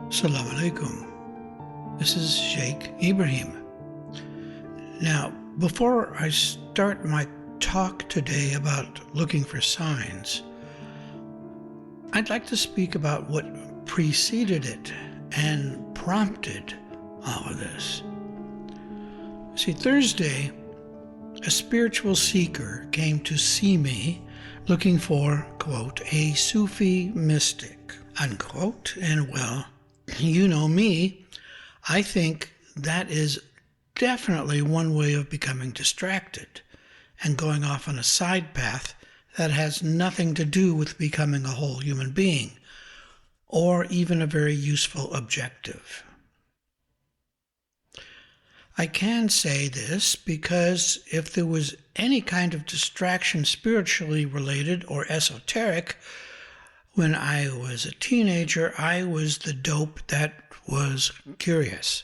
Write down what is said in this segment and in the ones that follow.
Salaam Alaykum. This is Sheikh Ibrahim. Now, before I start my talk today about looking for signs, I'd like to speak about what preceded it and prompted all of this. See, Thursday, a spiritual seeker came to see me looking for, quote, a Sufi mystic, unquote, and well, you know me, I think that is definitely one way of becoming distracted and going off on a side path that has nothing to do with becoming a whole human being or even a very useful objective. I can say this because if there was any kind of distraction spiritually related or esoteric, when I was a teenager, I was the dope that was curious.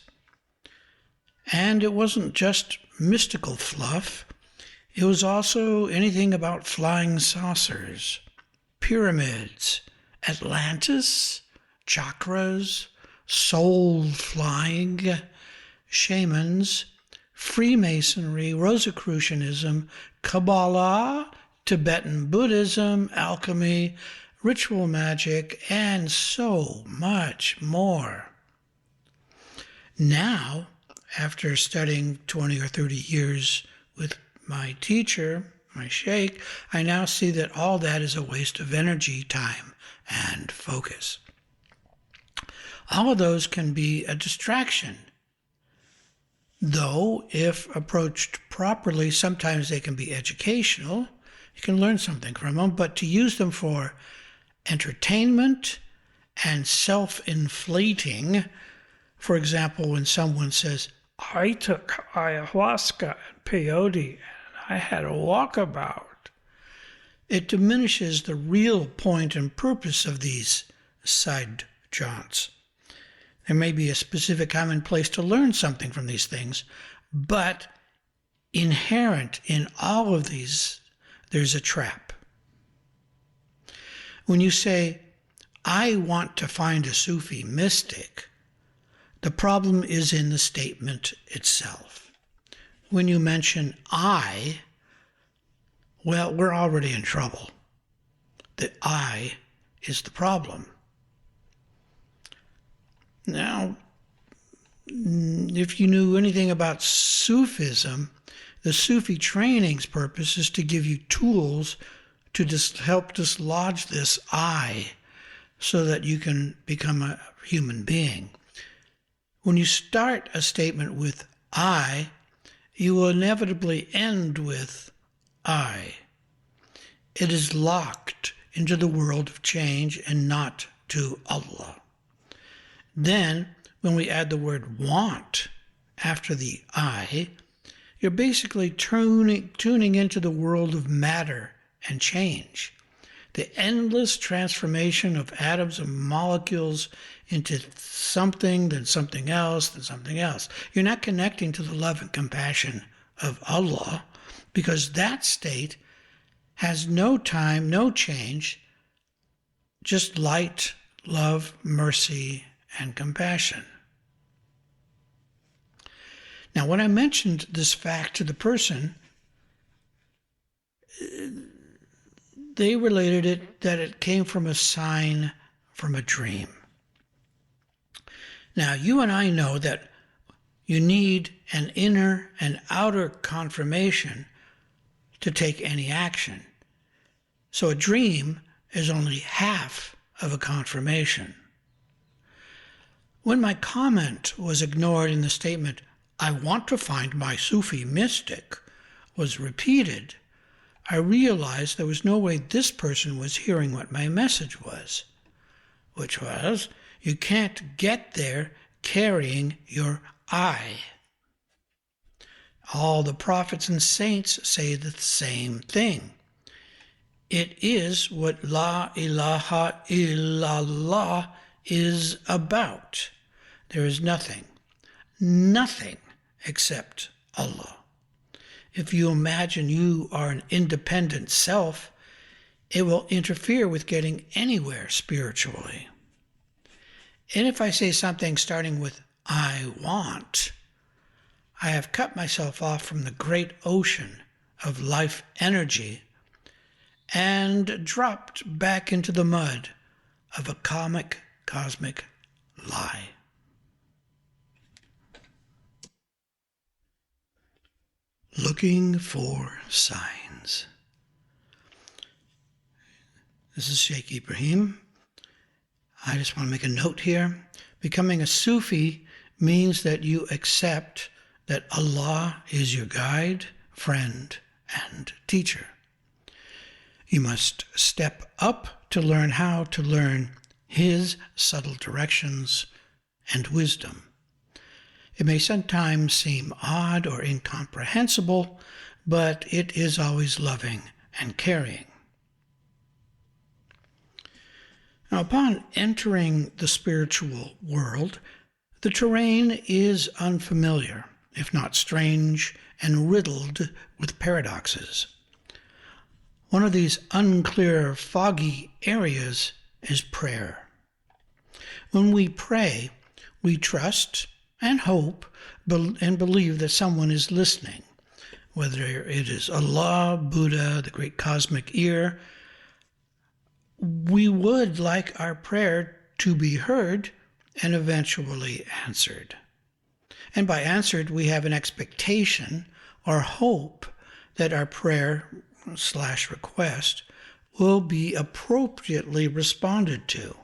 And it wasn't just mystical fluff. It was also anything about flying saucers, pyramids, Atlantis, chakras, soul flying, shamans, Freemasonry, Rosicrucianism, Kabbalah, Tibetan Buddhism, alchemy, ritual magic, and so much more. Now, after studying 20 or 30 years with my teacher, my sheikh, I now see that all that is a waste of energy, time, and focus. All of those can be a distraction, though if approached properly, sometimes they can be educational. You can learn something from them, but to use them for entertainment and self-inflating, for example, when someone says, I took ayahuasca and peyote and I had a walkabout, it diminishes the real point and purpose of these side jaunts. There may be a specific time and place to learn something from these things, but inherent in all of these, there's a trap. When you say, I want to find a Sufi mystic, the problem is in the statement itself. When you mention I, well, we're already in trouble. The I is the problem. Now, if you knew anything about Sufism, the Sufi training's purpose is to give you tools to help dislodge this I so that you can become a human being. When you start a statement with I, you will inevitably end with I. It is locked into the world of change and not to Allah. Then, when we add the word want after the I, you're basically tuning into the world of matter and change, the endless transformation of atoms and molecules into something, then something else, then something else. You're not connecting to the love and compassion of Allah because that state has no time, no change, just light, love, mercy, and compassion. Now, when I mentioned this fact to the person, they related it that it came from a sign from a dream. Now, you and I know that you need an inner and outer confirmation to take any action. So a dream is only half of a confirmation. When my comment was ignored in the statement, I want to find my Sufi mystic, was repeated, I realized there was no way this person was hearing what my message was, which was, you can't get there carrying your I. All the prophets and saints say the same thing. It is what La ilaha illallah is about. There is nothing except Allah. If you imagine you are an independent self, it will interfere with getting anywhere spiritually. And if I say something starting with I want, I have cut myself off from the great ocean of life energy and dropped back into the mud of a cosmic lie. Looking for signs. This is shaykhibrahim. I just want to make a note here. Becoming a Sufi means that you accept that Allah is your guide, friend, and teacher. You must step up to learn how to learn His subtle directions and wisdom. It may sometimes seem odd or incomprehensible, but it is always loving and caring. Now, upon entering the spiritual world, the terrain is unfamiliar, if not strange, and riddled with paradoxes. One of these unclear, foggy areas is prayer. When we pray, we trust and hope and believe that someone is listening, whether it is Allah, Buddha, the great cosmic ear. We would like our prayer to be heard and eventually answered. And by answered, we have an expectation or hope that our prayer/request will be appropriately responded to.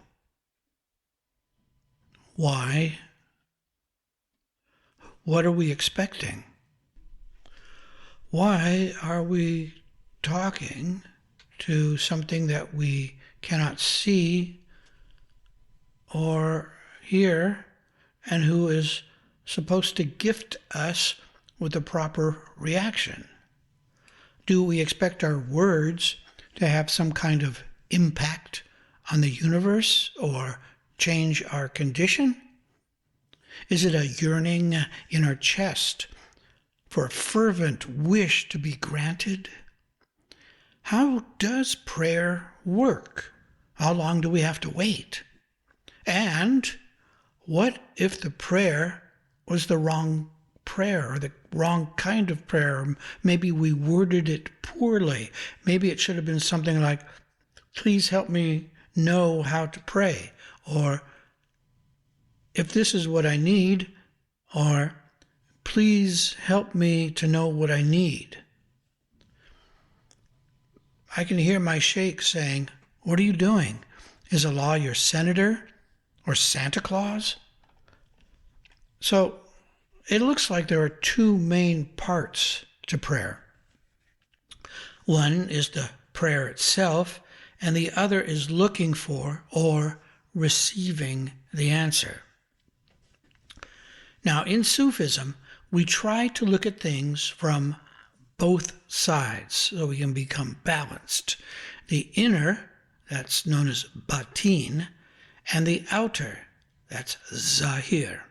Why? What are we expecting? Why are we talking to something that we cannot see or hear, and who is supposed to gift us with a proper reaction? Do we expect our words to have some kind of impact on the universe or change our condition? Is it a yearning in our chest for a fervent wish to be granted? How does prayer work? How long do we have to wait? And what if the prayer was the wrong prayer, or the wrong kind of prayer? Maybe we worded it poorly. Maybe it should have been something like, please help me know how to pray, or if this is what I need, or please help me to know what I need. I can hear my sheikh saying, what are you doing? Is Allah your senator or Santa Claus? So it looks like there are two main parts to prayer. One is the prayer itself, and the other is looking for or receiving the answer. Now, in Sufism, we try to look at things from both sides so we can become balanced. The inner, that's known as batin, and the outer, that's zahir.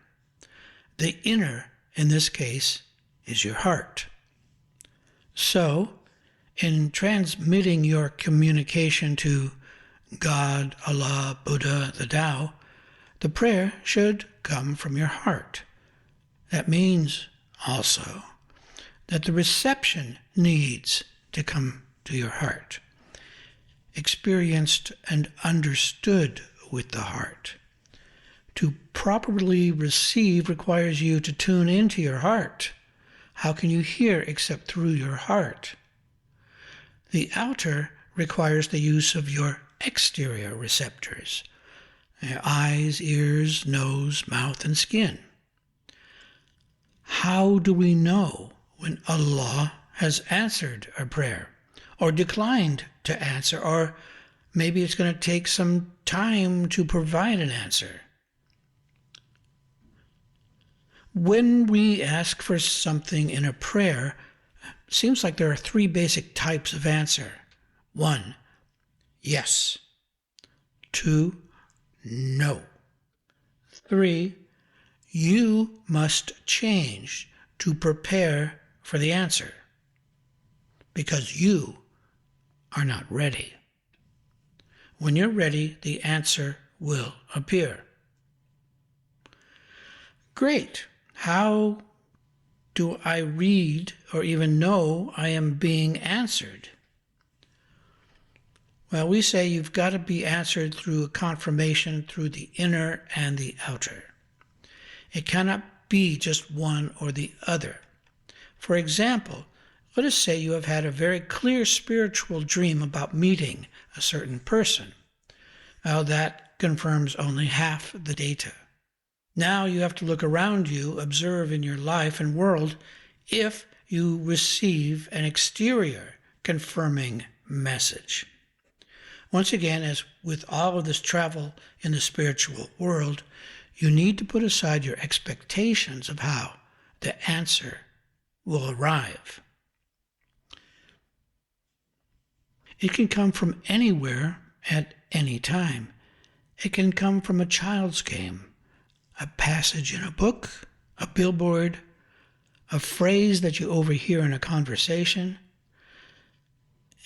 The inner, in this case, is your heart. So, in transmitting your communication to God, Allah, Buddha, the Tao, the prayer should come from your heart. That means also that the reception needs to come to your heart, experienced and understood with the heart. To properly receive requires you to tune into your heart. How can you hear except through your heart? The outer requires the use of your exterior receptors, your eyes, ears, nose, mouth, and skin. How do we know when Allah has answered our prayer, or declined to answer, or maybe it's going to take some time to provide an answer? When we ask for something in a prayer, it seems like there are three basic types of answer. 1, yes. 2, no. 3, you must change to prepare for the answer because you are not ready. When you're ready, the answer will appear. Great. How do I read or even know I am being answered? Well, we say you've got to be answered through a confirmation through the inner and the outer. It cannot be just one or the other. For example, let us say you have had a very clear spiritual dream about meeting a certain person. Now that confirms only half the data. Now you have to look around you, observe in your life and world if you receive an exterior confirming message. Once again, as with all of this travel in the spiritual world, you need to put aside your expectations of how the answer will arrive. It can come from anywhere at any time. It can come from a child's game, a passage in a book, a billboard, a phrase that you overhear in a conversation.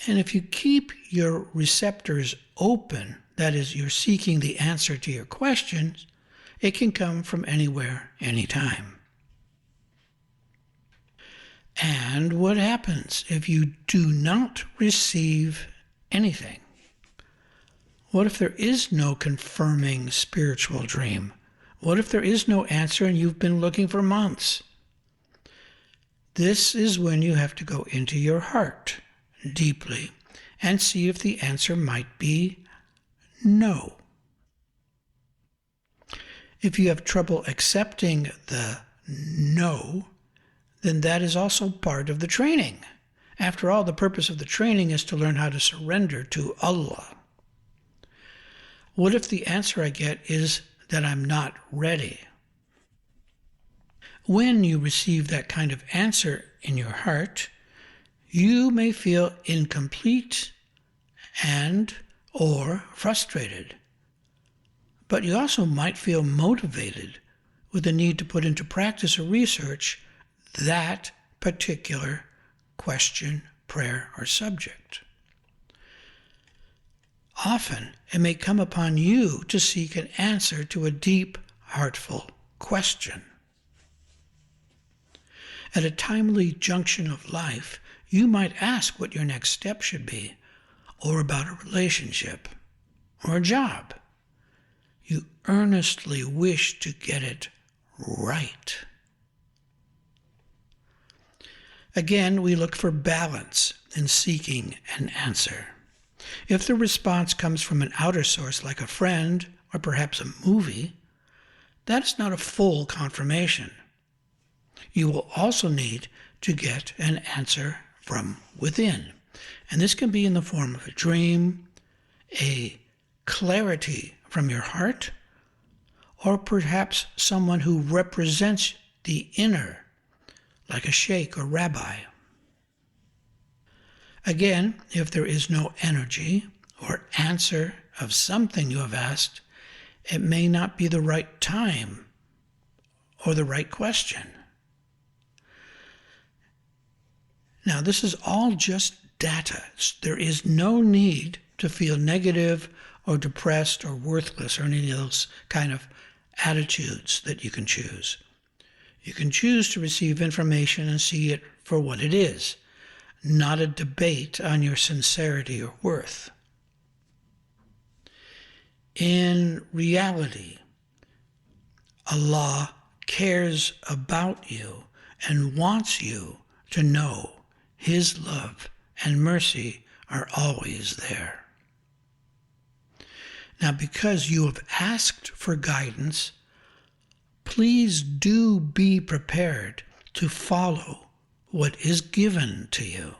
And if you keep your receptors open, that is, you're seeking the answer to your questions, it can come from anywhere, anytime. And what happens if you do not receive anything? What if there is no confirming spiritual dream? What if there is no answer and you've been looking for months? This is when you have to go into your heart deeply and see if the answer might be no. If you have trouble accepting the no, then that is also part of the training. After all, the purpose of the training is to learn how to surrender to Allah. What if the answer I get is that I'm not ready? When you receive that kind of answer in your heart, you may feel incomplete and or frustrated. But you also might feel motivated with the need to put into practice or research that particular question, prayer, or subject. Often, it may come upon you to seek an answer to a deep, heartful question. At a timely junction of life, you might ask what your next step should be, or about a relationship, or a job. You earnestly wish to get it right. Again, we look for balance in seeking an answer. If the response comes from an outer source like a friend or perhaps a movie, that is not a full confirmation. You will also need to get an answer from within. And this can be in the form of a dream, a clarity from your heart, or perhaps someone who represents the inner, like a sheikh or rabbi. Again, if there is no energy or answer of something you have asked, it may not be the right time or the right question. Now, this is all just data. There is no need to feel negative or depressed or worthless or any of those kind of attitudes that you can choose. You can choose to receive information and see it for what it is, not a debate on your sincerity or worth. In reality, Allah cares about you and wants you to know His love and mercy are always there. Now, because you have asked for guidance, please do be prepared to follow what is given to you.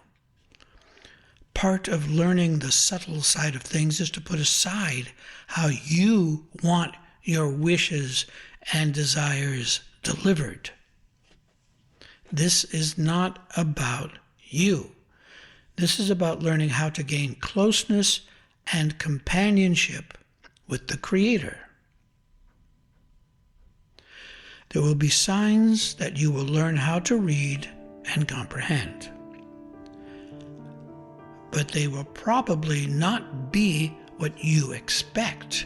Part of learning the subtle side of things is to put aside how you want your wishes and desires delivered. This is not about you. This is about learning how to gain closeness and companionship with the Creator. There will be signs that you will learn how to read and comprehend. But they will probably not be what you expect.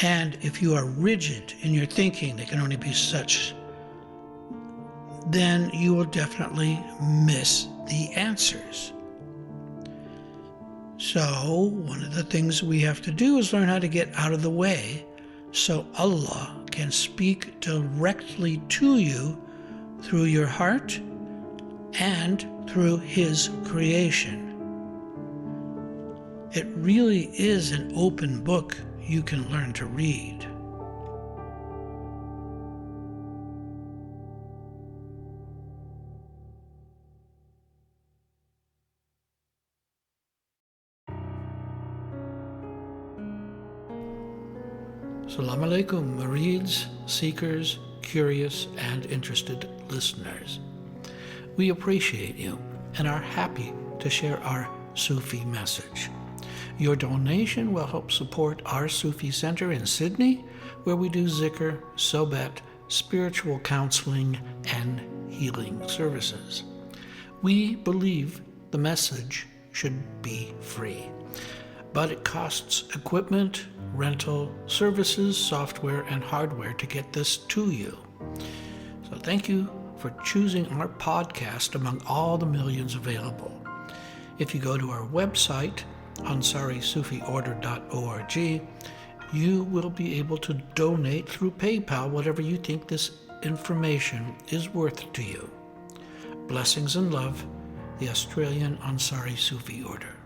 And if you are rigid in your thinking, there can only be such, then you will definitely miss the answers. So one of the things we have to do is learn how to get out of the way so Allah can speak directly to you through your heart and through His creation. It really is an open book you can learn to read. Salaam Alaykum, murids, seekers, curious, and interested listeners. We appreciate you and are happy to share our Sufi message. Your donation will help support our Sufi Center in Sydney, where we do zikr, sohbet, spiritual counseling, and healing services. We believe the message should be free, but it costs equipment, rental, services, software, and hardware to get this to you. So thank you for choosing our podcast among all the millions available. If you go to our website, AnsariSufiOrder.org, you will be able to donate through PayPal whatever you think this information is worth to you. Blessings and love, the Australian Ansari Sufi Order.